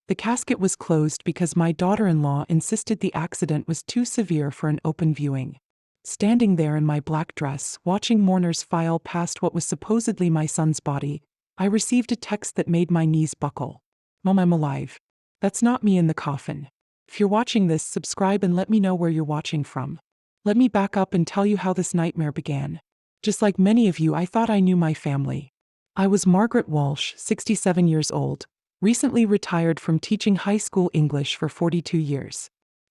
The casket was closed because my daughter-in-law insisted the accident was too severe for an open viewing. Standing there in my black dress, watching mourners file past what was supposedly my son's body, I received a text that made my knees buckle. Mom, I'm alive. That's not me in the coffin. If you're watching this, subscribe and let me know where you're watching from. Let me back up and tell you how this nightmare began. Just like many of you, I thought I knew my family. I was Margaret Walsh, 67 years old, recently retired from teaching high school English for 42 years.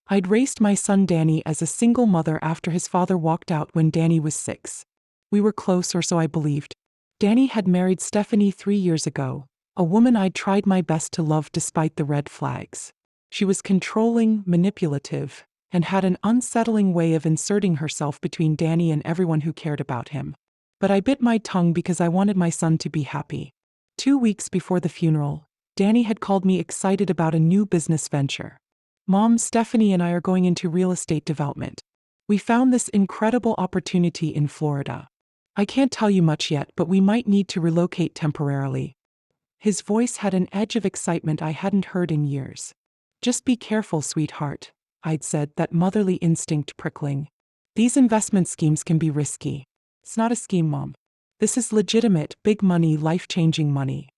I'd raised my son Danny as a single mother after his father walked out when Danny was 6. We were close, or so I believed. Danny had married Stephanie 3 years ago, a woman I'd tried my best to love despite the red flags. She was controlling, manipulative, and had an unsettling way of inserting herself between Danny and everyone who cared about him. But I bit my tongue because I wanted my son to be happy. 2 weeks before the funeral, Danny had called me excited about a new business venture. Mom, Stephanie and I are going into real estate development. We found this incredible opportunity in Florida. I can't tell you much yet, but we might need to relocate temporarily. His voice had an edge of excitement I hadn't heard in years. Just be careful, sweetheart, I'd said, that motherly instinct prickling. These investment schemes can be risky. It's not a scheme, Mom. This is legitimate, big money, life-changing money.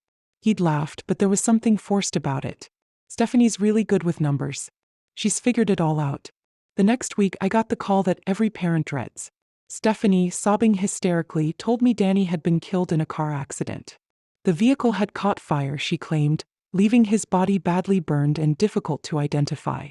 He'd laughed, but there was something forced about it. Stephanie's really good with numbers. She's figured it all out. The next week, I got the call that every parent dreads. Stephanie, sobbing hysterically, told me Danny had been killed in a car accident. The vehicle had caught fire, she claimed, leaving his body badly burned and difficult to identify.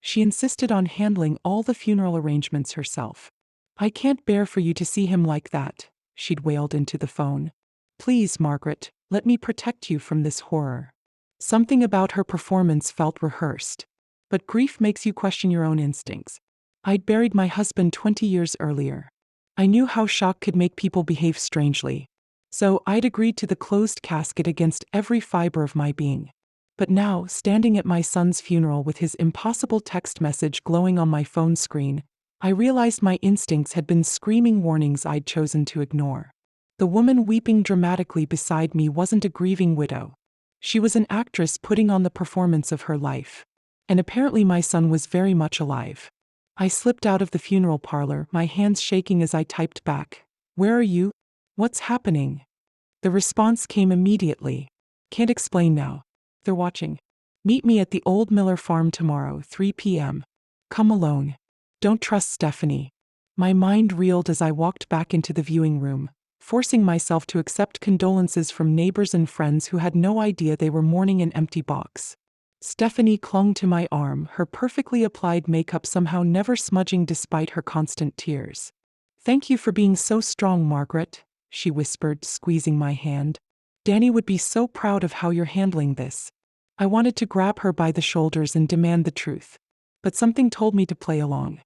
She insisted on handling all the funeral arrangements herself. I can't bear for you to see him like that, she'd wailed into the phone. Please, Margaret, let me protect you from this horror. Something about her performance felt rehearsed. But grief makes you question your own instincts. I'd buried my husband 20 years earlier. I knew how shock could make people behave strangely. So I'd agreed to the closed casket against every fiber of my being. But now, standing at my son's funeral with his impossible text message glowing on my phone screen, I realized my instincts had been screaming warnings I'd chosen to ignore. The woman weeping dramatically beside me wasn't a grieving widow. She was an actress putting on the performance of her life. And apparently my son was very much alive. I slipped out of the funeral parlor, my hands shaking as I typed back, "Where are you? What's happening?" The response came immediately. "Can't explain now. They're watching. Meet me at the old Miller farm tomorrow, 3 p.m. Come alone. Don't trust Stephanie." My mind reeled as I walked back into the viewing room, forcing myself to accept condolences from neighbors and friends who had no idea they were mourning an empty box. Stephanie clung to my arm, her perfectly applied makeup somehow never smudging despite her constant tears. "Thank you for being so strong, Margaret," she whispered, squeezing my hand. "Danny would be so proud of how you're handling this." I wanted to grab her by the shoulders and demand the truth. But something told me to play along.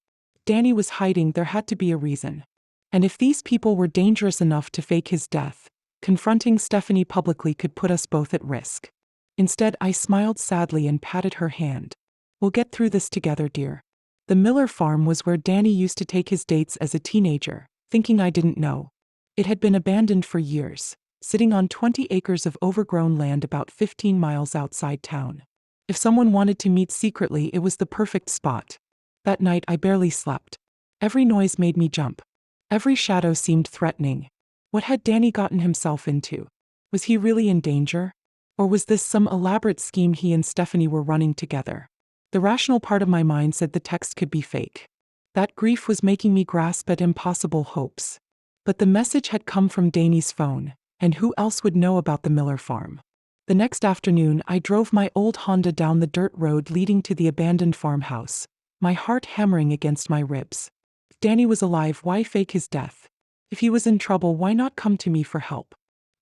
Danny was hiding, there had to be a reason. And if these people were dangerous enough to fake his death, confronting Stephanie publicly could put us both at risk. Instead, I smiled sadly and patted her hand. "We'll get through this together, dear." The Miller farm was where Danny used to take his dates as a teenager, thinking I didn't know. It had been abandoned for years, sitting on 20 acres of overgrown land about 15 miles outside town. If someone wanted to meet secretly, it was the perfect spot. That night I barely slept. Every noise made me jump. Every shadow seemed threatening. What had Danny gotten himself into? Was he really in danger? Or was this some elaborate scheme he and Stephanie were running together? The rational part of my mind said the text could be fake. That grief was making me grasp at impossible hopes. But the message had come from Danny's phone, and who else would know about the Miller farm? The next afternoon, I drove my old Honda down the dirt road leading to the abandoned farmhouse, my heart hammering against my ribs. If Danny was alive, why fake his death? If he was in trouble, why not come to me for help?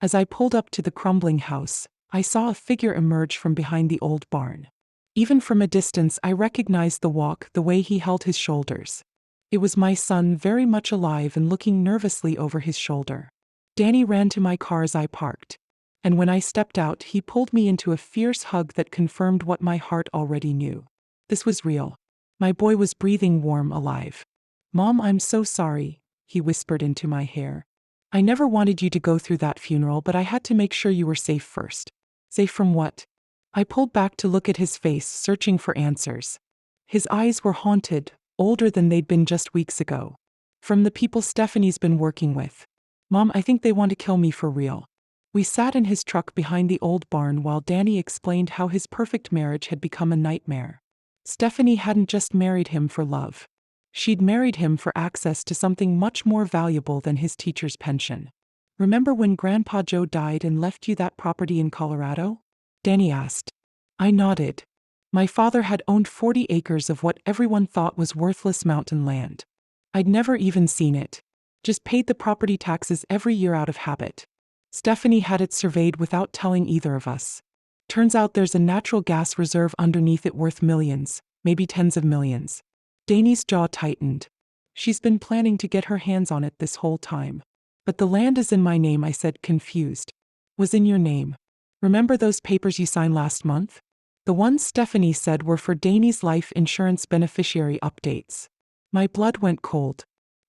As I pulled up to the crumbling house, I saw a figure emerge from behind the old barn. Even from a distance, I recognized the walk, the way he held his shoulders. It was my son, very much alive and looking nervously over his shoulder. Danny ran to my car as I parked. And when I stepped out, he pulled me into a fierce hug that confirmed what my heart already knew. This was real. My boy was breathing warm, alive. "Mom, I'm so sorry," he whispered into my hair. "I never wanted you to go through that funeral, but I had to make sure you were safe first." "Safe from what?" I pulled back to look at his face, searching for answers. His eyes were haunted, older than they'd been just weeks ago. From the people Stephanie's been working with. Mom, I think they want to kill me for real. We sat in his truck behind the old barn while Danny explained how his perfect marriage had become a nightmare. Stephanie hadn't just married him for love. She'd married him for access to something much more valuable than his teacher's pension. Remember when Grandpa Joe died and left you that property in Colorado? Danny asked. I nodded. My father had owned 40 acres of what everyone thought was worthless mountain land. I'd never even seen it. Just paid the property taxes every year out of habit. Stephanie had it surveyed without telling either of us. Turns out there's a natural gas reserve underneath it worth millions, maybe tens of millions. Danny's jaw tightened. She's been planning to get her hands on it this whole time. But the land is in my name, I said, confused. Was in your name. Remember those papers you signed last month? The ones Stephanie said were for Danny's life insurance beneficiary updates. My blood went cold.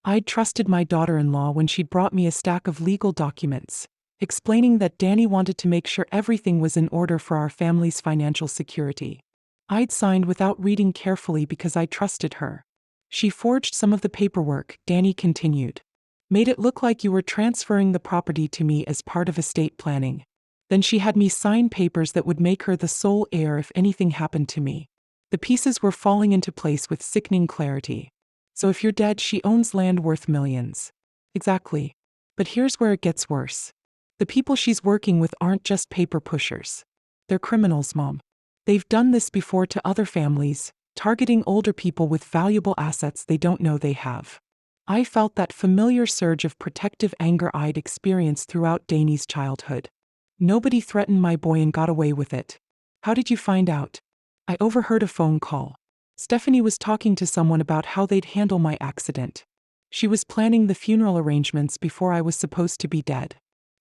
I'd trusted my daughter-in-law when she'd brought me a stack of legal documents, explaining that Danny wanted to make sure everything was in order for our family's financial security. I'd signed without reading carefully because I trusted her. She forged some of the paperwork, Danny continued. Made it look like you were transferring the property to me as part of estate planning. Then she had me sign papers that would make her the sole heir if anything happened to me. The pieces were falling into place with sickening clarity. So if you're dead, she owns land worth millions. Exactly. But here's where it gets worse. The people she's working with aren't just paper pushers. They're criminals, Mom. They've done this before to other families, targeting older people with valuable assets they don't know they have. I felt that familiar surge of protective anger I'd experienced throughout Danny's childhood. Nobody threatened my boy and got away with it. How did you find out? I overheard a phone call. Stephanie was talking to someone about how they'd handle my accident. She was planning the funeral arrangements before I was supposed to be dead.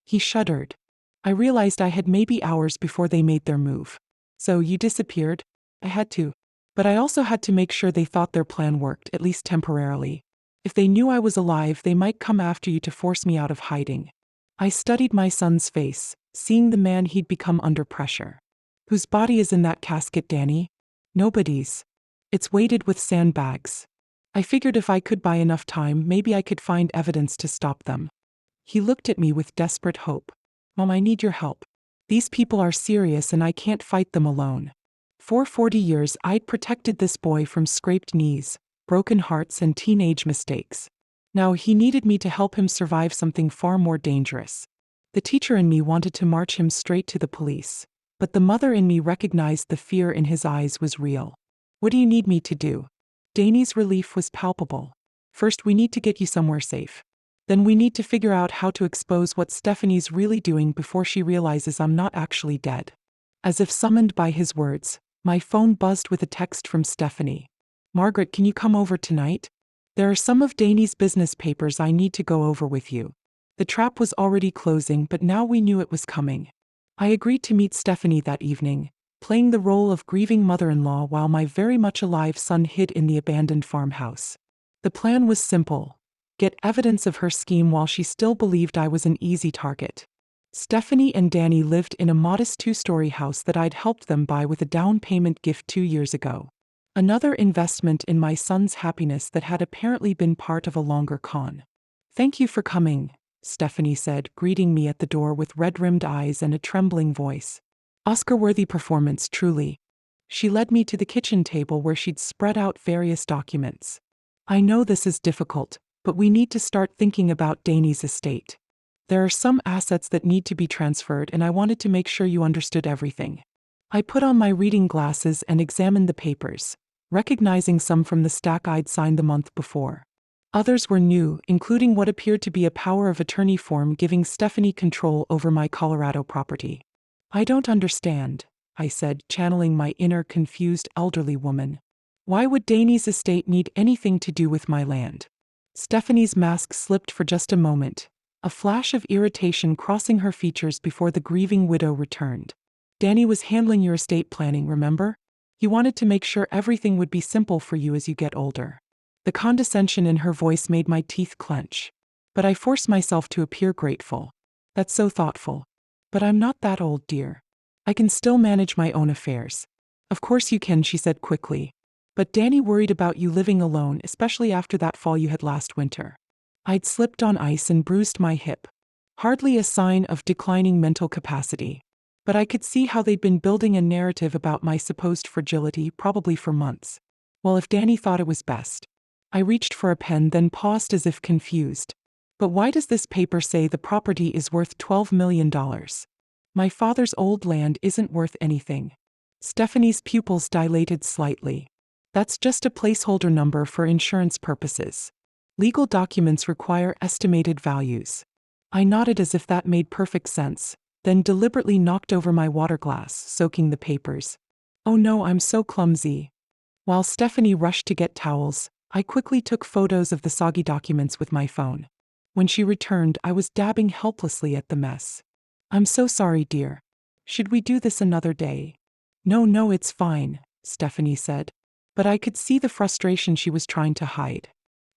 He shuddered. I realized I had maybe hours before they made their move. So you disappeared? I had to. But I also had to make sure they thought their plan worked, at least temporarily. If they knew I was alive, they might come after you to force me out of hiding. I studied my son's face, seeing the man he'd become under pressure. Whose body is in that casket, Danny? Nobody's. It's weighted with sandbags. I figured if I could buy enough time, maybe I could find evidence to stop them. He looked at me with desperate hope. Mom, I need your help. These people are serious and I can't fight them alone. For 40 years, I'd protected this boy from scraped knees, broken hearts, and teenage mistakes. Now he needed me to help him survive something far more dangerous. The teacher in me wanted to march him straight to the police, but the mother in me recognized the fear in his eyes was real. What do you need me to do? Danny's relief was palpable. First, we need to get you somewhere safe. Then we need to figure out how to expose what Stephanie's really doing before she realizes I'm not actually dead. As if summoned by his words, my phone buzzed with a text from Stephanie. Margaret, can you come over tonight? There are some of Danny's business papers I need to go over with you. The trap was already closing, but now we knew it was coming. I agreed to meet Stephanie that evening, playing the role of grieving mother-in-law while my very much alive son hid in the abandoned farmhouse. The plan was simple. Get evidence of her scheme while she still believed I was an easy target. Stephanie and Danny lived in a modest 2-story house that I'd helped them buy with a down payment gift 2 years ago. Another investment in my son's happiness that had apparently been part of a longer con. Thank you for coming, Stephanie said, greeting me at the door with red-rimmed eyes and a trembling voice. Oscar-worthy performance, truly. She led me to the kitchen table where she'd spread out various documents. I know this is difficult, but we need to start thinking about Danny's estate. There are some assets that need to be transferred, and I wanted to make sure you understood everything. I put on my reading glasses and examined the papers, recognizing some from the stack I'd signed the month before. Others were new, including what appeared to be a power of attorney form giving Stephanie control over my Colorado property. I don't understand, I said, channeling my inner confused elderly woman. Why would Danny's estate need anything to do with my land? Stephanie's mask slipped for just a moment, a flash of irritation crossing her features before the grieving widow returned. Danny was handling your estate planning, remember? He wanted to make sure everything would be simple for you as you get older. The condescension in her voice made my teeth clench. But I forced myself to appear grateful. That's so thoughtful. But I'm not that old, dear. I can still manage my own affairs. Of course you can, she said quickly. But Danny worried about you living alone, especially after that fall you had last winter. I'd slipped on ice and bruised my hip. Hardly a sign of declining mental capacity. But I could see how they'd been building a narrative about my supposed fragility, probably for months. Well, if Danny thought it was best. I reached for a pen, then paused as if confused. But why does this paper say the property is worth $12 million? My father's old land isn't worth anything. Stephanie's pupils dilated slightly. That's just a placeholder number for insurance purposes. Legal documents require estimated values. I nodded as if that made perfect sense, then deliberately knocked over my water glass, soaking the papers. Oh no, I'm so clumsy. While Stephanie rushed to get towels, I quickly took photos of the soggy documents with my phone. When she returned, I was dabbing helplessly at the mess. I'm so sorry, dear. Should we do this another day? No, it's fine, Stephanie said. But I could see the frustration she was trying to hide.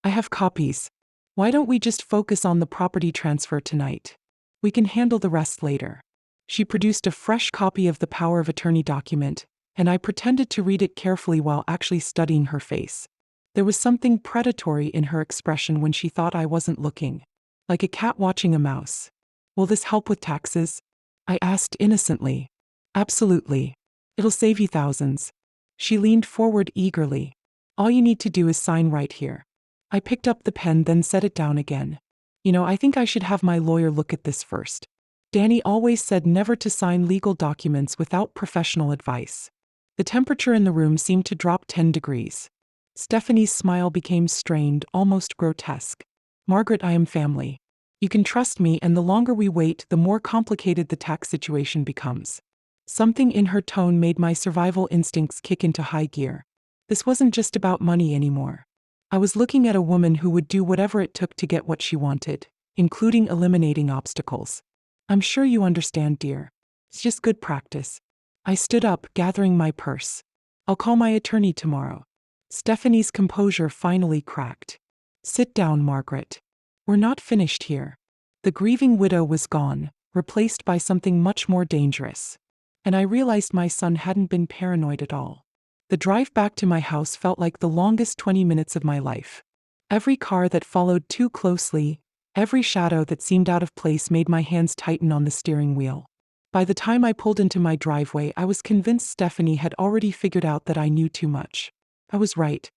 I have copies. Why don't we just focus on the property transfer tonight? We can handle the rest later. She produced a fresh copy of the power of attorney document, and I pretended to read it carefully while actually studying her face. There was something predatory in her expression when she thought I wasn't looking, like a cat watching a mouse. Will this help with taxes? I asked innocently. Absolutely. It'll save you thousands. She leaned forward eagerly. All you need to do is sign right here. I picked up the pen, then set it down again. I think I should have my lawyer look at this first. Danny always said never to sign legal documents without professional advice. The temperature in the room seemed to drop 10 degrees. Stephanie's smile became strained, almost grotesque. Margaret, I am family. You can trust me, and the longer we wait, the more complicated the tax situation becomes. Something in her tone made my survival instincts kick into high gear. This wasn't just about money anymore. I was looking at a woman who would do whatever it took to get what she wanted, including eliminating obstacles. I'm sure you understand, dear. It's just good practice. I stood up, gathering my purse. I'll call my attorney tomorrow. Stephanie's composure finally cracked. Sit down, Margaret. We're not finished here. The grieving widow was gone, replaced by something much more dangerous. And I realized my son hadn't been paranoid at all. The drive back to my house felt like the longest 20 minutes of my life. Every car that followed too closely, every shadow that seemed out of place made my hands tighten on the steering wheel. By the time I pulled into my driveway, I was convinced Stephanie had already figured out that I knew too much. I was right.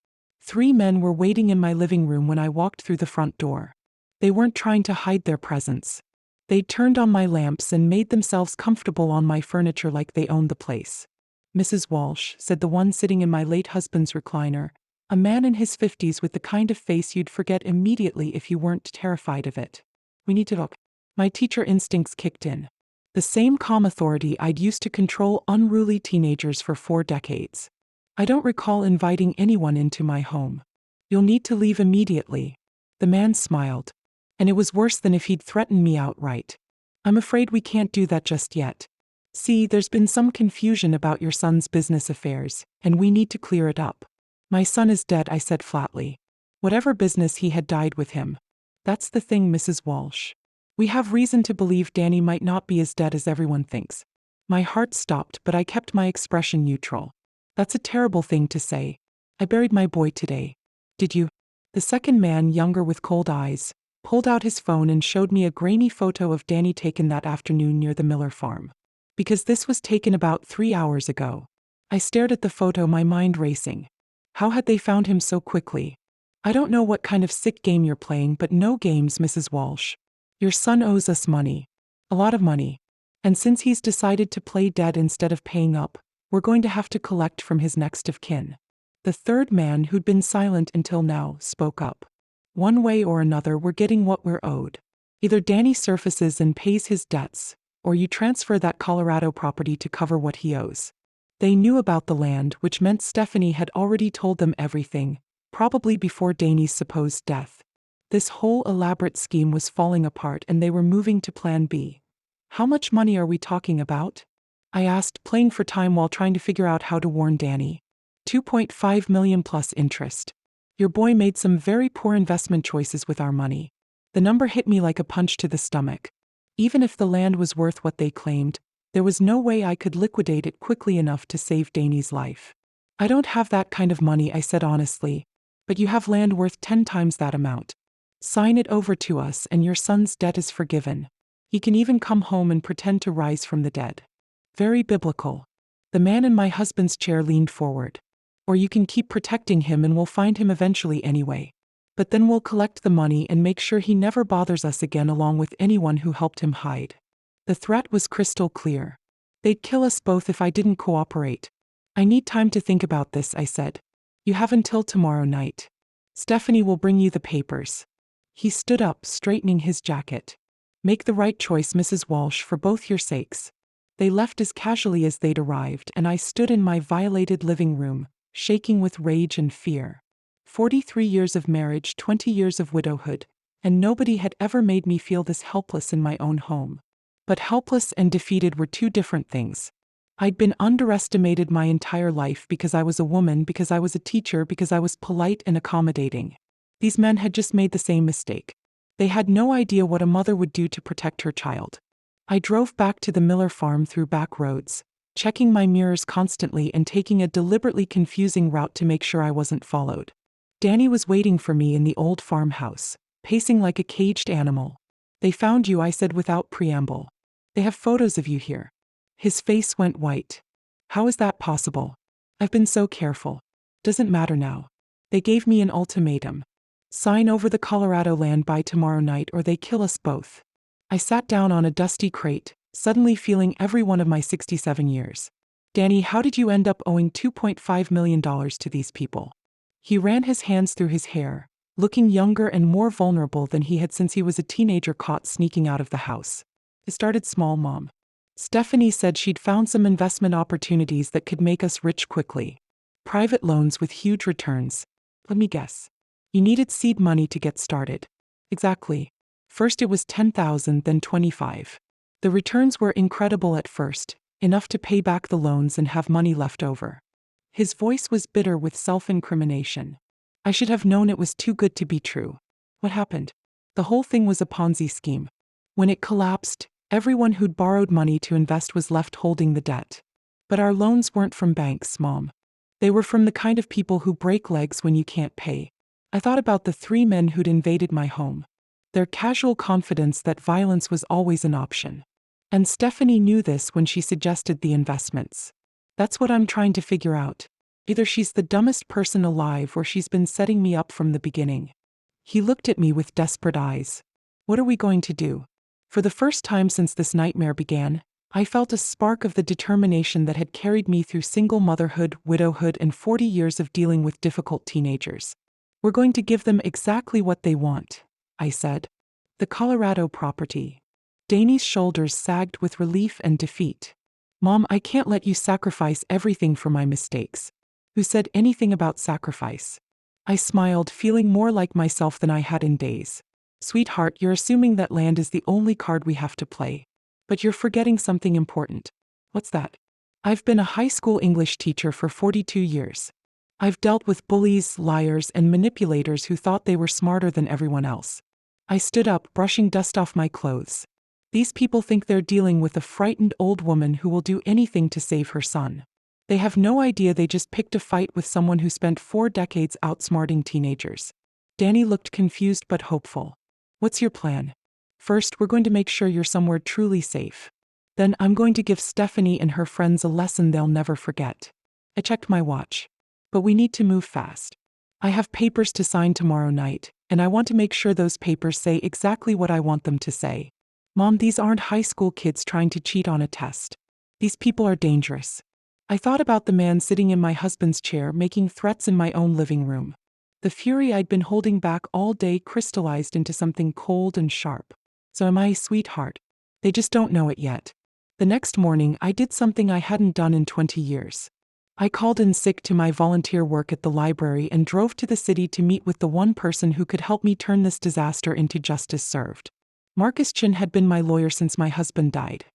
3 men were waiting in my living room when I walked through the front door. They weren't trying to hide their presence. They'd turned on my lamps and made themselves comfortable on my furniture like they owned the place. Mrs. Walsh, said the one sitting in my late husband's recliner, a man in his 50s with the kind of face you'd forget immediately if you weren't terrified of it. We need to talk. My teacher instincts kicked in. The same calm authority I'd used to control unruly teenagers for 4 decades. I don't recall inviting anyone into my home. You'll need to leave immediately. The man smiled. And it was worse than if he'd threatened me outright. I'm afraid we can't do that just yet. See, there's been some confusion about your son's business affairs, and we need to clear it up. My son is dead, I said flatly. Whatever business he had died with him. That's the thing, Mrs. Walsh. We have reason to believe Danny might not be as dead as everyone thinks. My heart stopped, but I kept my expression neutral. That's a terrible thing to say. I buried my boy today. Did you? The second man, younger with cold eyes, pulled out his phone and showed me a grainy photo of Danny taken that afternoon near the Miller farm. Because this was taken about 3 hours ago. I stared at the photo, my mind racing. How had they found him so quickly? I don't know what kind of sick game you're playing, but no games, Mrs. Walsh. Your son owes us money. A lot of money. And since he's decided to play dead instead of paying up, we're going to have to collect from his next of kin. The third man, who'd been silent until now, spoke up. One way or another, we're getting what we're owed. Either Danny surfaces and pays his debts, or you transfer that Colorado property to cover what he owes. They knew about the land, which meant Stephanie had already told them everything, probably before Danny's supposed death. This whole elaborate scheme was falling apart and they were moving to Plan B. How much money are we talking about? I asked, playing for time while trying to figure out how to warn Danny. 2.5 million plus interest. Your boy made some very poor investment choices with our money. The number hit me like a punch to the stomach. Even if the land was worth what they claimed, There was no way I could liquidate it quickly enough to save Danny's life. I don't have that kind of money, I said honestly. But you have land worth 10 times that amount. Sign it over to us and your son's debt is forgiven. He can even come home and pretend to rise from the dead. Very biblical. The man in my husband's chair leaned forward. Or you can keep protecting him and we'll find him eventually anyway. But then we'll collect the money and make sure he never bothers us again along with anyone who helped him hide. The threat was crystal clear. They'd kill us both if I didn't cooperate. I need time to think about this, I said. You have until tomorrow night. Stephanie will bring you the papers. He stood up, straightening his jacket. Make the right choice, Mrs. Walsh, for both your sakes. They left as casually as they'd arrived, and I stood in my violated living room, shaking with rage and fear. 43 years of marriage, 20 years of widowhood, and nobody had ever made me feel this helpless in my own home. But helpless and defeated were two different things. I'd been underestimated my entire life because I was a woman, because I was a teacher, because I was polite and accommodating. These men had just made the same mistake. They had no idea what a mother would do to protect her child. I drove back to the Miller farm through back roads, checking my mirrors constantly and taking a deliberately confusing route to make sure I wasn't followed. Danny was waiting for me in the old farmhouse, pacing like a caged animal. They found you, I said without preamble. They have photos of you here. His face went white. How is that possible? I've been so careful. Doesn't matter now. They gave me an ultimatum. Sign over the Colorado land by tomorrow night or they kill us both. I sat down on a dusty crate, suddenly feeling every one of my 67 years. Danny, how did you end up owing $2.5 million to these people? He ran his hands through his hair, looking younger and more vulnerable than he had since he was a teenager caught sneaking out of the house. It started small, Mom. Stephanie said she'd found some investment opportunities that could make us rich quickly. Private loans with huge returns. Let me guess. You needed seed money to get started. Exactly. First it was 10,000, then 25. The returns were incredible at first, enough to pay back the loans and have money left over. His voice was bitter with self-incrimination. I should have known it was too good to be true. What happened? The whole thing was a Ponzi scheme. When it collapsed, everyone who'd borrowed money to invest was left holding the debt. But our loans weren't from banks, Mom. They were from the kind of people who break legs when you can't pay. I thought about the 3 men who'd invaded my home. Their casual confidence that violence was always an option. And Stephanie knew this when she suggested the investments. That's what I'm trying to figure out. Either she's the dumbest person alive or she's been setting me up from the beginning. He looked at me with desperate eyes. What are we going to do? For the first time since this nightmare began, I felt a spark of the determination that had carried me through single motherhood, widowhood, and 40 years of dealing with difficult teenagers. We're going to give them exactly what they want, I said. The Colorado property. Danny's shoulders sagged with relief and defeat. Mom, I can't let you sacrifice everything for my mistakes. Who said anything about sacrifice? I smiled, feeling more like myself than I had in days. Sweetheart, you're assuming that land is the only card we have to play. But you're forgetting something important. What's that? I've been a high school English teacher for 42 years. I've dealt with bullies, liars, and manipulators who thought they were smarter than everyone else. I stood up, brushing dust off my clothes. These people think they're dealing with a frightened old woman who will do anything to save her son. They have no idea they just picked a fight with someone who spent 4 decades outsmarting teenagers. Danny looked confused but hopeful. What's your plan? First, we're going to make sure you're somewhere truly safe. Then I'm going to give Stephanie and her friends a lesson they'll never forget. I checked my watch. But we need to move fast. I have papers to sign tomorrow night, and I want to make sure those papers say exactly what I want them to say. Mom, these aren't high school kids trying to cheat on a test. These people are dangerous. I thought about the man sitting in my husband's chair making threats in my own living room. The fury I'd been holding back all day crystallized into something cold and sharp. So am I, sweetheart? They just don't know it yet. The next morning, I did something I hadn't done in 20 years. I called in sick to my volunteer work at the library and drove to the city to meet with the one person who could help me turn this disaster into justice served. Marcus Chin had been my lawyer since my husband died.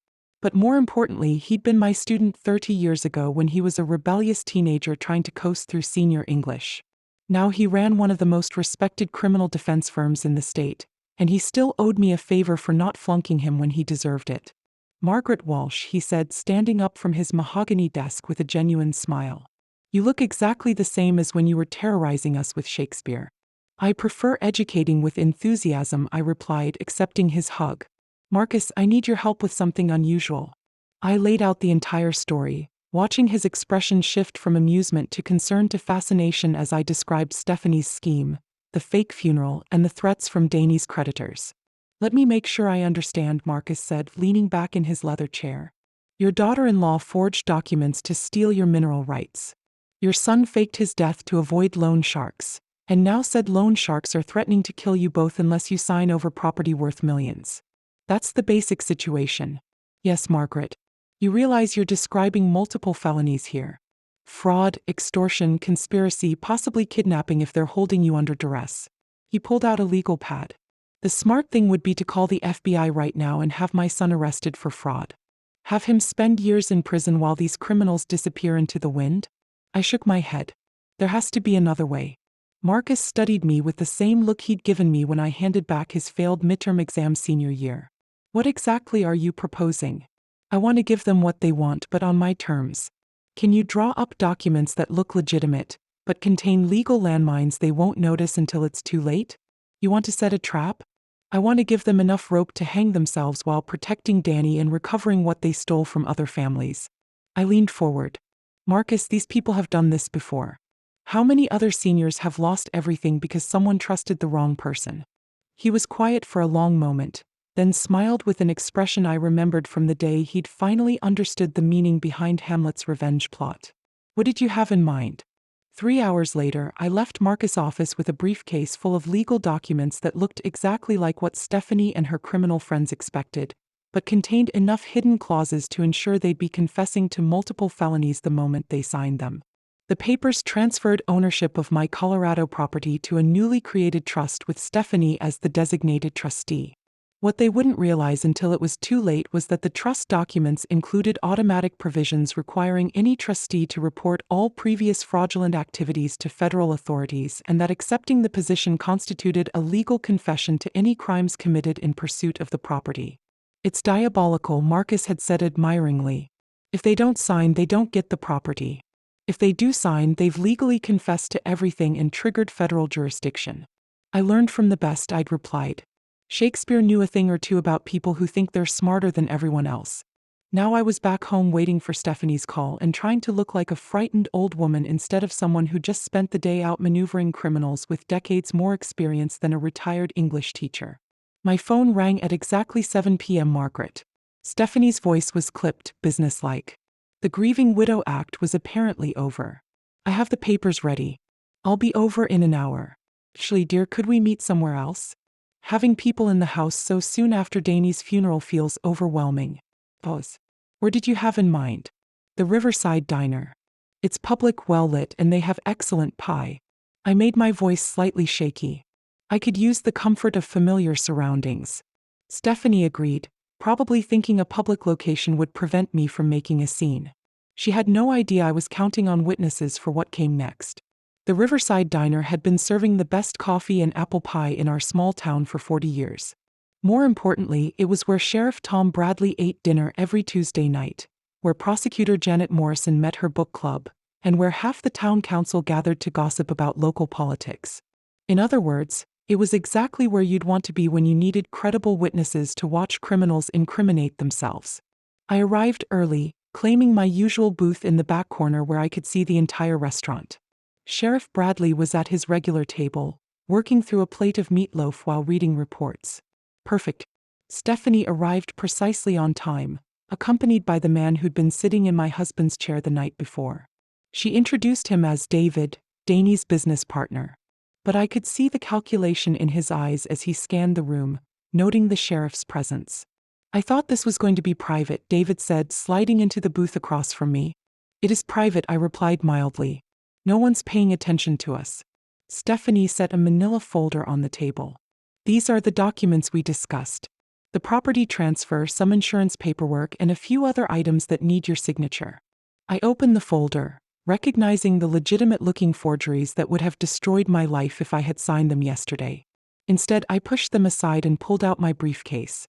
But more importantly, he'd been my student 30 years ago when he was a rebellious teenager trying to coast through senior English. Now he ran one of the most respected criminal defense firms in the state, and he still owed me a favor for not flunking him when he deserved it. Margaret Walsh, he said, standing up from his mahogany desk with a genuine smile. You look exactly the same as when you were terrorizing us with Shakespeare. I prefer educating with enthusiasm, I replied, accepting his hug. Marcus, I need your help with something unusual. I laid out the entire story, watching his expression shift from amusement to concern to fascination as I described Stephanie's scheme, the fake funeral, and the threats from Danny's creditors. Let me make sure I understand, Marcus said, leaning back in his leather chair. Your daughter-in-law forged documents to steal your mineral rights. Your son faked his death to avoid loan sharks, and now said loan sharks are threatening to kill you both unless you sign over property worth millions. That's the basic situation. Yes, Margaret. You realize you're describing multiple felonies here. Fraud, extortion, conspiracy, possibly kidnapping if they're holding you under duress. He pulled out a legal pad. The smart thing would be to call the FBI right now and have my son arrested for fraud. Have him spend years in prison while these criminals disappear into the wind? I shook my head. There has to be another way. Marcus studied me with the same look he'd given me when I handed back his failed midterm exam senior year. What exactly are you proposing? I want to give them what they want, but on my terms. Can you draw up documents that look legitimate, but contain legal landmines they won't notice until it's too late? You want to set a trap? I want to give them enough rope to hang themselves while protecting Danny and recovering what they stole from other families. I leaned forward. Marcus, these people have done this before. How many other seniors have lost everything because someone trusted the wrong person? He was quiet for a long moment, then smiled with an expression I remembered from the day he'd finally understood the meaning behind Hamlet's revenge plot. What did you have in mind? 3 hours later, I left Marcus' office with a briefcase full of legal documents that looked exactly like what Stephanie and her criminal friends expected, but contained enough hidden clauses to ensure they'd be confessing to multiple felonies the moment they signed them. The papers transferred ownership of my Colorado property to a newly created trust with Stephanie as the designated trustee. What they wouldn't realize until it was too late was that the trust documents included automatic provisions requiring any trustee to report all previous fraudulent activities to federal authorities, and that accepting the position constituted a legal confession to any crimes committed in pursuit of the property. It's diabolical, Marcus had said admiringly. If they don't sign, they don't get the property. If they do sign, they've legally confessed to everything and triggered federal jurisdiction. I learned from the best, I'd replied. Shakespeare knew a thing or two about people who think they're smarter than everyone else. Now I was back home waiting for Stephanie's call and trying to look like a frightened old woman instead of someone who just spent the day out maneuvering criminals with decades more experience than a retired English teacher. My phone rang at exactly 7 p.m. Margaret. Stephanie's voice was clipped, businesslike. The grieving widow act was apparently over. I have the papers ready. I'll be over in an hour. Ashley, dear, could we meet somewhere else? Having people in the house so soon after Danny's funeral feels overwhelming. Pause. Where did you have in mind? The Riverside Diner. It's public, well lit, and they have excellent pie. I made my voice slightly shaky. I could use the comfort of familiar surroundings. Stephanie agreed, probably thinking a public location would prevent me from making a scene. She had no idea I was counting on witnesses for what came next. The Riverside Diner had been serving the best coffee and apple pie in our small town for 40 years. More importantly, it was where Sheriff Tom Bradley ate dinner every Tuesday night, where prosecutor Janet Morrison met her book club, and where half the town council gathered to gossip about local politics. In other words, it was exactly where you'd want to be when you needed credible witnesses to watch criminals incriminate themselves. I arrived early, claiming my usual booth in the back corner where I could see the entire restaurant. Sheriff Bradley was at his regular table, working through a plate of meatloaf while reading reports. Perfect. Stephanie arrived precisely on time, accompanied by the man who'd been sitting in my husband's chair the night before. She introduced him as David, Danny's business partner. But I could see the calculation in his eyes as he scanned the room, noting the sheriff's presence. I thought this was going to be private, David said, sliding into the booth across from me. It is private, I replied mildly. No one's paying attention to us. Stephanie set a manila folder on the table. These are the documents we discussed. The property transfer, some insurance paperwork, and a few other items that need your signature. I opened the folder, recognizing the legitimate-looking forgeries that would have destroyed my life if I had signed them yesterday. Instead, I pushed them aside and pulled out my briefcase.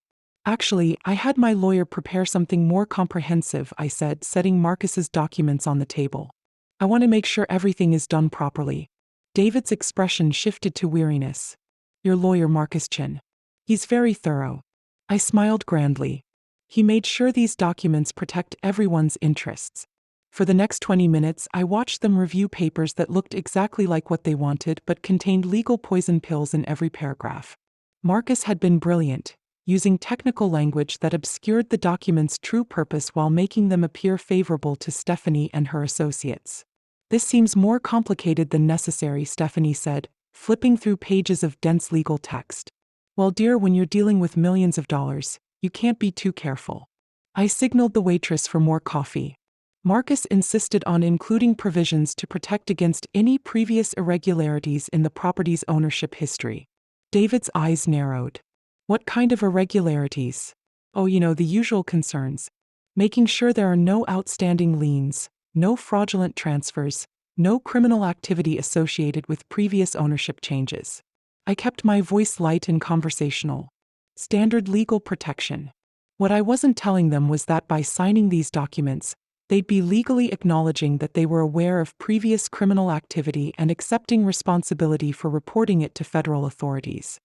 Actually, I had my lawyer prepare something more comprehensive, I said, setting Marcus's documents on the table. I want to make sure everything is done properly. David's expression shifted to weariness. Your lawyer, Marcus Chin. He's very thorough. I smiled grandly. He made sure these documents protect everyone's interests. For the next 20 minutes, I watched them review papers that looked exactly like what they wanted but contained legal poison pills in every paragraph. Marcus had been brilliant, using technical language that obscured the document's true purpose while making them appear favorable to Stephanie and her associates. This seems more complicated than necessary, Stephanie said, flipping through pages of dense legal text. Well, dear, when you're dealing with millions of dollars, you can't be too careful. I signaled the waitress for more coffee. Marcus insisted on including provisions to protect against any previous irregularities in the property's ownership history. David's eyes narrowed. What kind of irregularities? Oh, the usual concerns. Making sure there are no outstanding liens, no fraudulent transfers, no criminal activity associated with previous ownership changes. I kept my voice light and conversational. Standard legal protection. What I wasn't telling them was that by signing these documents, they'd be legally acknowledging that they were aware of previous criminal activity and accepting responsibility for reporting it to federal authorities.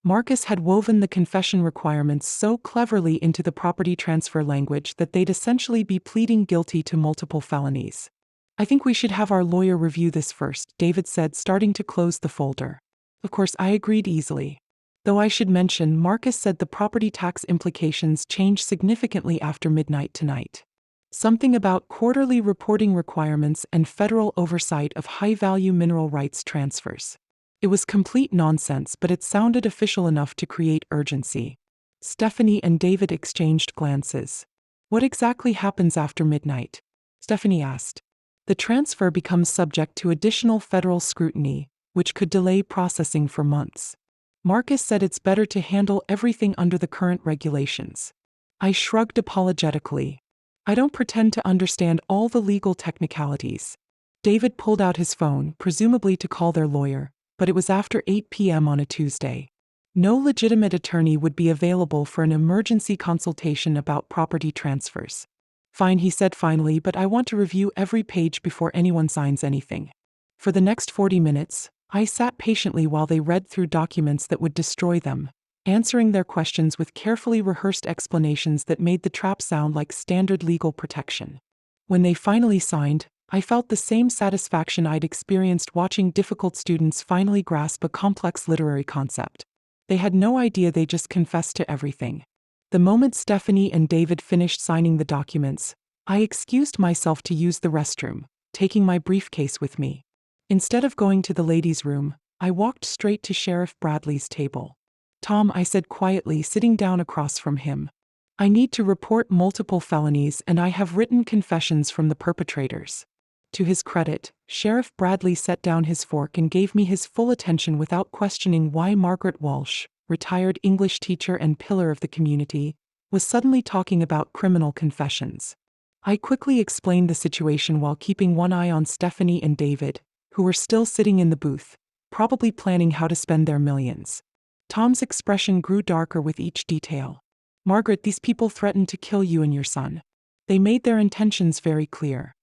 Marcus had woven the confession requirements so cleverly into the property transfer language that they'd essentially be pleading guilty to multiple felonies. I think we should have our lawyer review this first, David said, starting to close the folder. Of course, I agreed easily. Though I should mention, Marcus said the property tax implications change significantly after midnight tonight. Something about quarterly reporting requirements and federal oversight of high-value mineral rights transfers. It was complete nonsense, but it sounded official enough to create urgency. Stephanie and David exchanged glances. What exactly happens after midnight? Stephanie asked. The transfer becomes subject to additional federal scrutiny, which could delay processing for months. Marcus said it's better to handle everything under the current regulations. I shrugged apologetically. I don't pretend to understand all the legal technicalities. David pulled out his phone, presumably to call their lawyer, but it was after 8 p.m. on a Tuesday. No legitimate attorney would be available for an emergency consultation about property transfers. Fine, he said finally, but I want to review every page before anyone signs anything. For the next 40 minutes, I sat patiently while they read through documents that would destroy them, answering their questions with carefully rehearsed explanations that made the trap sound like standard legal protection. When they finally signed, I felt the same satisfaction I'd experienced watching difficult students finally grasp a complex literary concept. They had no idea they just confessed to everything. The moment Stephanie and David finished signing the documents, I excused myself to use the restroom, taking my briefcase with me. Instead of going to the ladies' room, I walked straight to Sheriff Bradley's table. Tom, I said quietly, sitting down across from him. I need to report multiple felonies and I have written confessions from the perpetrators. To his credit, Sheriff Bradley set down his fork and gave me his full attention without questioning why Margaret Walsh, retired English teacher and pillar of the community, was suddenly talking about criminal confessions. I quickly explained the situation while keeping one eye on Stephanie and David, who were still sitting in the booth, probably planning how to spend their millions. Tom's expression grew darker with each detail. Margaret, these people threatened to kill you and your son. They made their intentions very clear.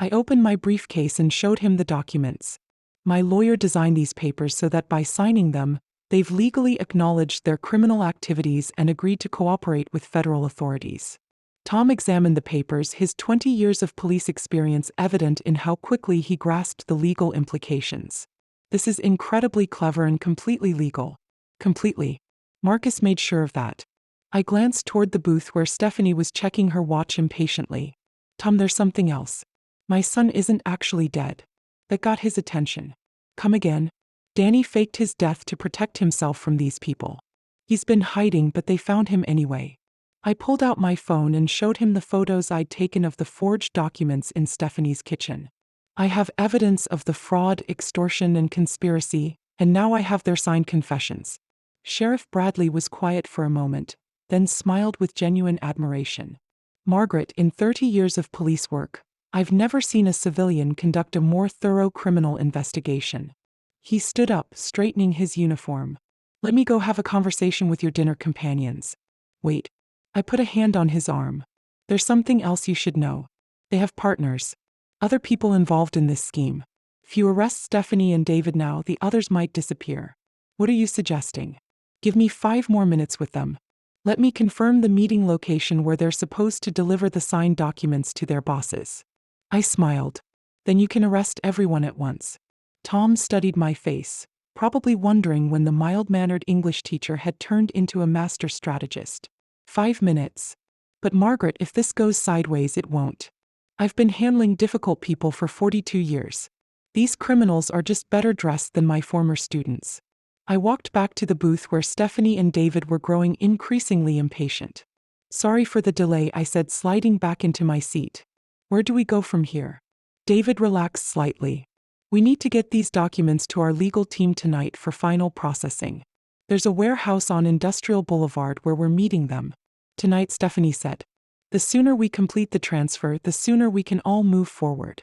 I opened my briefcase and showed him the documents. My lawyer designed these papers so that by signing them, they've legally acknowledged their criminal activities and agreed to cooperate with federal authorities. Tom examined the papers, his 20 years of police experience evident in how quickly he grasped the legal implications. This is incredibly clever and completely legal. Completely. Marcus made sure of that. I glanced toward the booth where Stephanie was checking her watch impatiently. Tom, there's something else. My son isn't actually dead. That got his attention. Come again? Danny faked his death to protect himself from these people. He's been hiding, but they found him anyway. I pulled out my phone and showed him the photos I'd taken of the forged documents in Stephanie's kitchen. I have evidence of the fraud, extortion, and conspiracy, and now I have their signed confessions. Sheriff Bradley was quiet for a moment, then smiled with genuine admiration. Margaret, in 30 years of police work, I've never seen a civilian conduct a more thorough criminal investigation. He stood up, straightening his uniform. Let me go have a conversation with your dinner companions. Wait, I put a hand on his arm. There's something else you should know. They have partners. Other people involved in this scheme. If you arrest Stephanie and David now, the others might disappear. What are you suggesting? Give me 5 more minutes with them. Let me confirm the meeting location where they're supposed to deliver the signed documents to their bosses. I smiled. Then you can arrest everyone at once. Tom studied my face, probably wondering when the mild-mannered English teacher had turned into a master strategist. 5 minutes. But Margaret, if this goes sideways, it won't. I've been handling difficult people for 42 years. These criminals are just better dressed than my former students. I walked back to the booth where Stephanie and David were growing increasingly impatient. Sorry for the delay, I said, sliding back into my seat. Where do we go from here? David relaxed slightly. We need to get these documents to our legal team tonight for final processing. There's a warehouse on Industrial Boulevard where we're meeting them. Tonight, Stephanie said. The sooner we complete the transfer, the sooner we can all move forward.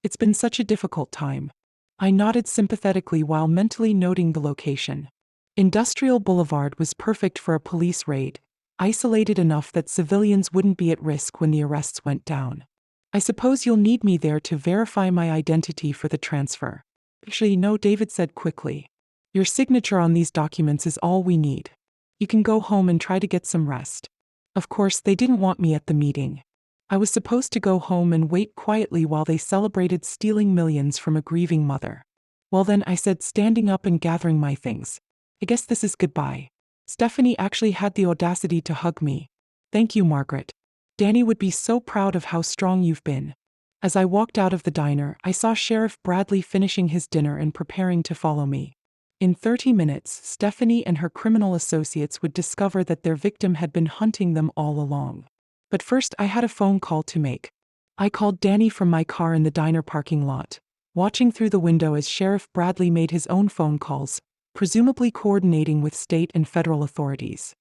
It's been such a difficult time. I nodded sympathetically while mentally noting the location. Industrial Boulevard was perfect for a police raid, isolated enough that civilians wouldn't be at risk when the arrests went down. I suppose you'll need me there to verify my identity for the transfer. Actually, no, David said quickly. Your signature on these documents is all we need. You can go home and try to get some rest. Of course, they didn't want me at the meeting. I was supposed to go home and wait quietly while they celebrated stealing millions from a grieving mother. Well then, I said, standing up and gathering my things. I guess this is goodbye. Stephanie actually had the audacity to hug me. Thank you, Margaret. Danny would be so proud of how strong you've been. As I walked out of the diner, I saw Sheriff Bradley finishing his dinner and preparing to follow me. In 30 minutes, Stephanie and her criminal associates would discover that their victim had been hunting them all along. But first, I had a phone call to make. I called Danny from my car in the diner parking lot, watching through the window as Sheriff Bradley made his own phone calls, presumably coordinating with state and federal authorities.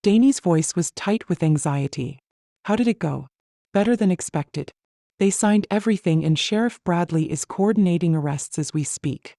Danny's voice was tight with anxiety. How did it go? Better than expected. They signed everything and Sheriff Bradley is coordinating arrests as we speak.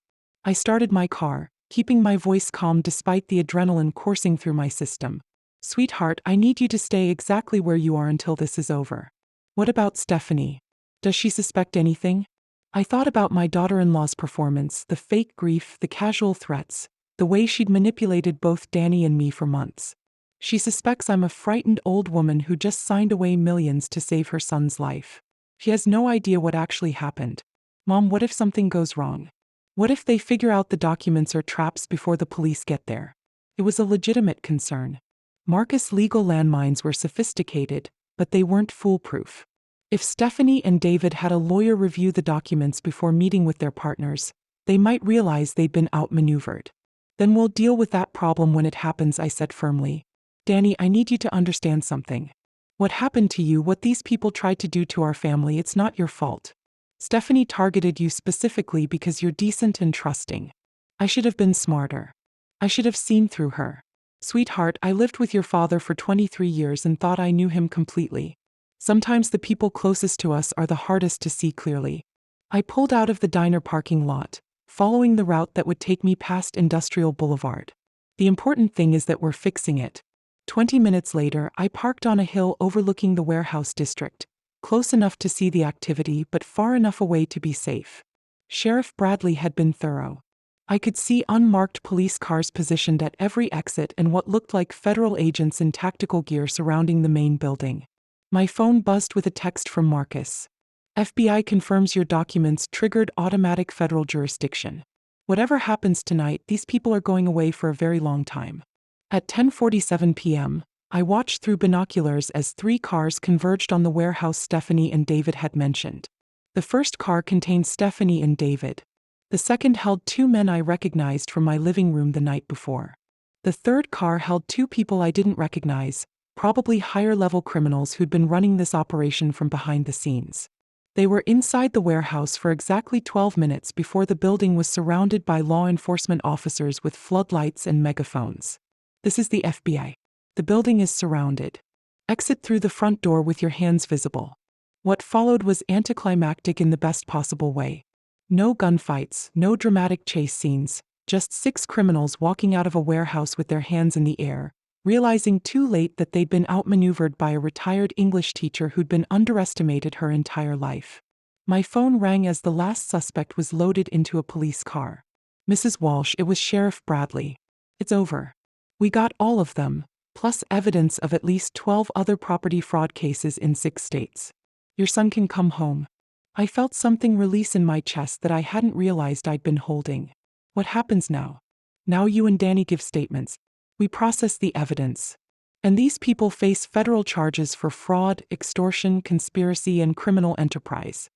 I started my car, keeping my voice calm despite the adrenaline coursing through my system. Sweetheart, I need you to stay exactly where you are until this is over. What about Stephanie? Does she suspect anything? I thought about my daughter-in-law's performance, the fake grief, the casual threats, the way she'd manipulated both Danny and me for months. She suspects I'm a frightened old woman who just signed away millions to save her son's life. She has no idea what actually happened. Mom, what if something goes wrong? What if they figure out the documents are traps before the police get there? It was a legitimate concern. Marcus' legal landmines were sophisticated, but they weren't foolproof. If Stephanie and David had a lawyer review the documents before meeting with their partners, they might realize they'd been outmaneuvered. Then we'll deal with that problem when it happens, I said firmly. Danny, I need you to understand something. What happened to you, what these people tried to do to our family, it's not your fault. Stephanie targeted you specifically because you're decent and trusting. I should have been smarter. I should have seen through her. Sweetheart, I lived with your father for 23 years and thought I knew him completely. Sometimes the people closest to us are the hardest to see clearly. I pulled out of the diner parking lot, following the route that would take me past Industrial Boulevard. The important thing is that we're fixing it. 20 minutes later, I parked on a hill overlooking the warehouse district, close enough to see the activity but far enough away to be safe. Sheriff Bradley had been thorough. I could see unmarked police cars positioned at every exit and what looked like federal agents in tactical gear surrounding the main building. My phone buzzed with a text from Marcus. FBI confirms your documents triggered automatic federal jurisdiction. Whatever happens tonight, these people are going away for a very long time. At 10:47 p.m., I watched through binoculars as 3 cars converged on the warehouse Stephanie and David had mentioned. The first car contained Stephanie and David. The second held 2 men I recognized from my living room the night before. The third car held 2 people I didn't recognize, probably higher-level criminals who'd been running this operation from behind the scenes. They were inside the warehouse for exactly 12 minutes before the building was surrounded by law enforcement officers with floodlights and megaphones. This is the FBI. The building is surrounded. Exit through the front door with your hands visible. What followed was anticlimactic in the best possible way. No gunfights, no dramatic chase scenes, just 6 criminals walking out of a warehouse with their hands in the air, realizing too late that they'd been outmaneuvered by a retired English teacher who'd been underestimated her entire life. My phone rang as the last suspect was loaded into a police car. "Mrs. Walsh, it was Sheriff Bradley. It's over. We got all of them, plus evidence of at least 12 other property fraud cases in 6 states. Your son can come home." I felt something release in my chest that I hadn't realized I'd been holding. What happens now? Now you and Danny give statements. We process the evidence. And these people face federal charges for fraud, extortion, conspiracy, and criminal enterprise.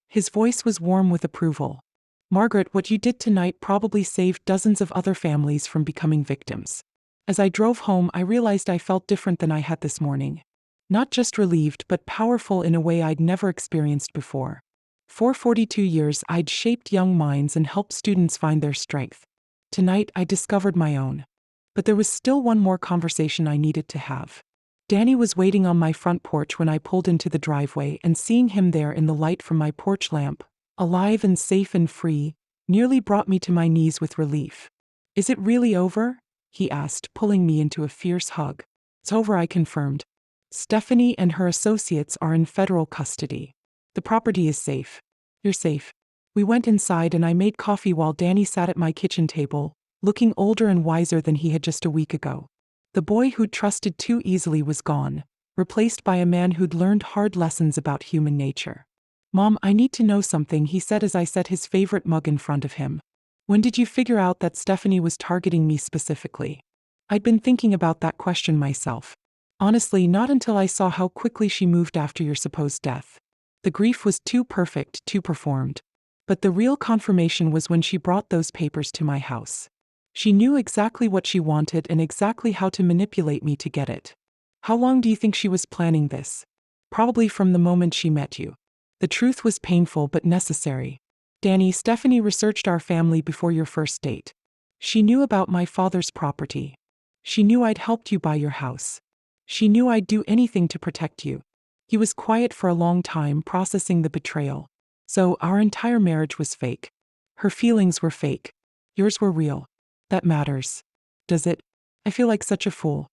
His voice was warm with approval. "Margaret, what you did tonight probably saved dozens of other families from becoming victims." As I drove home, I realized I felt different than I had this morning. Not just relieved, but powerful in a way I'd never experienced before. For 42 years, I'd shaped young minds and helped students find their strength. Tonight, I discovered my own. But there was still one more conversation I needed to have. Danny was waiting on my front porch when I pulled into the driveway, and seeing him there in the light from my porch lamp, alive and safe and free, nearly brought me to my knees with relief. "Is it really over?" he asked, pulling me into a fierce hug. "It's over," I confirmed. "Stephanie and her associates are in federal custody. The property is safe. You're safe." We went inside and I made coffee while Danny sat at my kitchen table, looking older and wiser than he had just a week ago. The boy who'd trusted too easily was gone, replaced by a man who'd learned hard lessons about human nature. "Mom, I need to know something," he said as I set his favorite mug in front of him. "When did you figure out that Stephanie was targeting me specifically?" I'd been thinking about that question myself. Honestly, not until I saw how quickly she moved after your supposed death. The grief was too perfect, too performed. But the real confirmation was when she brought those papers to my house. She knew exactly what she wanted and exactly how to manipulate me to get it. "How long do you think she was planning this?" "Probably from the moment she met you." The truth was painful but necessary. "Danny, Stephanie researched our family before your first date. She knew about my father's property. She knew I'd helped you buy your house. She knew I'd do anything to protect you." He was quiet for a long time, processing the betrayal. "So, our entire marriage was fake. Her feelings were fake. Yours were real. That matters. Does it? I feel like such a fool."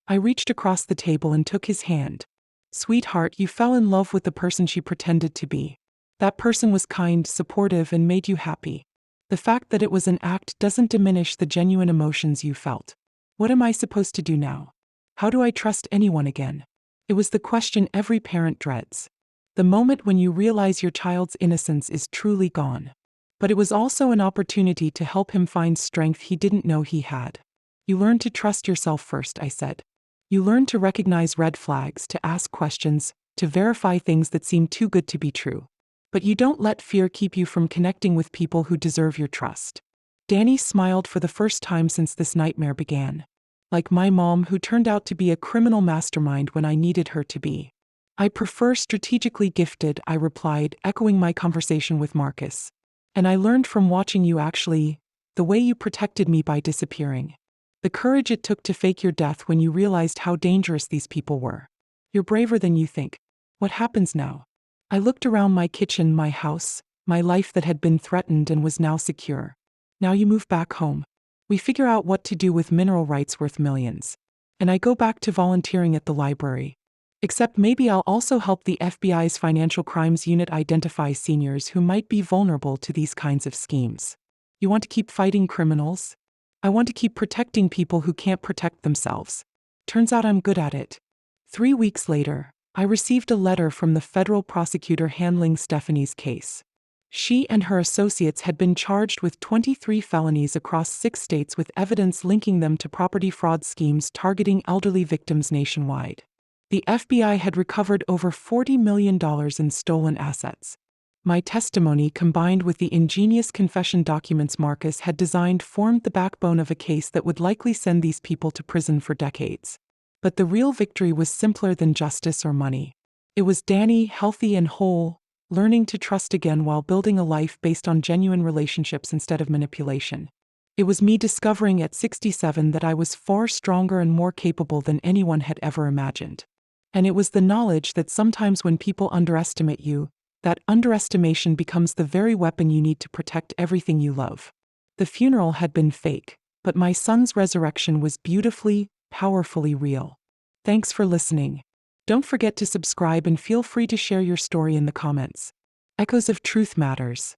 I reached across the table and took his hand. "Sweetheart, you fell in love with the person she pretended to be. That person was kind, supportive, and made you happy. The fact that it was an act doesn't diminish the genuine emotions you felt. What am I supposed to do now? How do I trust anyone again?" It was the question every parent dreads. The moment when you realize your child's innocence is truly gone. But it was also an opportunity to help him find strength he didn't know he had. "You learn to trust yourself first," I said. "You learn to recognize red flags, to ask questions, to verify things that seem too good to be true. But you don't let fear keep you from connecting with people who deserve your trust." Danny smiled for the first time since this nightmare began. "Like my mom, who turned out to be a criminal mastermind when I needed her to be." "I prefer strategically gifted," I replied, echoing my conversation with Marcus. "And I learned from watching you actually, the way you protected me by disappearing. The courage it took to fake your death when you realized how dangerous these people were. You're braver than you think. What happens now?" I looked around my kitchen, my house, my life that had been threatened and was now secure. "Now you move back home. We figure out what to do with mineral rights worth millions. And I go back to volunteering at the library. Except maybe I'll also help the FBI's Financial Crimes Unit identify seniors who might be vulnerable to these kinds of schemes." "You want to keep fighting criminals?" "I want to keep protecting people who can't protect themselves. Turns out I'm good at it." 3 weeks later, I received a letter from the federal prosecutor handling Stephanie's case. She and her associates had been charged with 23 felonies across 6 states with evidence linking them to property fraud schemes targeting elderly victims nationwide. The FBI had recovered over $40 million in stolen assets. My testimony, combined with the ingenious confession documents Marcus had designed, formed the backbone of a case that would likely send these people to prison for decades. But the real victory was simpler than justice or money. It was Danny, healthy and whole, learning to trust again while building a life based on genuine relationships instead of manipulation. It was me discovering at 67 that I was far stronger and more capable than anyone had ever imagined. And it was the knowledge that sometimes when people underestimate you, that underestimation becomes the very weapon you need to protect everything you love. The funeral had been fake, but my son's resurrection was beautifully, powerfully real. Thanks for listening. Don't forget to subscribe and feel free to share your story in the comments. Echoes of Truth Matters.